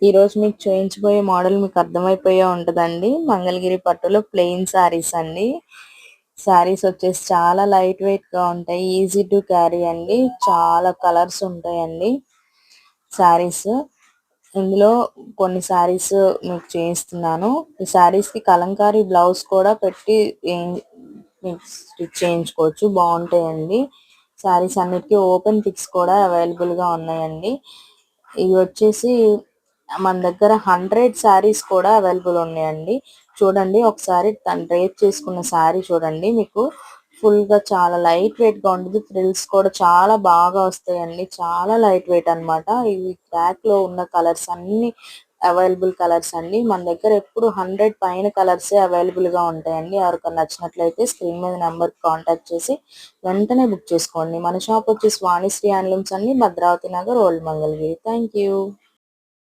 ఈరోజు మీకు చూయించబోయే మోడల్ మీకు అర్థమైపోయే ఉంటదండి. మంగళగిరి పట్టులో ప్లెయిన్ శారీస్ అండి. శారీస్ వచ్చేసి చాలా లైట్ వెయిట్‌గా ఉంటాయి. ఈజీ టు క్యారీ అండి. చాలా కలర్స్ ఉంటాయండి శారీస్. ఇందులో కొన్ని శారీస్ మీకు చేయిస్తున్నాను. ఈ శారీస్‌కి కలంకారీ బ్లౌజ్ కూడా పెట్టి మీకు స్టిచ్ చేయించుకోవచ్చు. బాగుంటాయండి. శారీస్ అన్నిటికీ ఓపెన్ పిక్స్ కూడా అవైలబుల్‌గా ఉన్నాయండి. ఇవి వచ్చేసి మన దగ్గర 100 శారీస్ కూడా అవైలబుల్ ఉన్నాయండి. చూడండి ఒకసారి తను డ్రేప్ చేసుకున్న శారీ చూడండి. మీకు ఫుల్ గా చాలా లైట్ వెయిట్ గా ఉంటుంది. ఫ్రిల్స్ కూడా చాలా బాగా వస్తాయండి. చాలా లైట్ వెయిట్ అన్నమాట. ఇవి బ్యాక్ లో ఉన్న కలర్స్ అన్ని అవైలబుల్ కలర్స్ అండి. మన దగ్గర ఎప్పుడు 100 పైన కలర్సే అవైలబుల్ గా ఉంటాయండి. ఎవరికైనా నచ్చినట్లయితే స్క్రీన్ మీద నెంబర్ కాంటాక్ట్ చేసి వెంటనే బుక్ చేసుకోండి. మన షాప్ వచ్చేసి వాణిశ్రీ హ్యాండ్లూమ్స్ అండి, Bhadravati Nagar, old Mangalagiri. Thank you.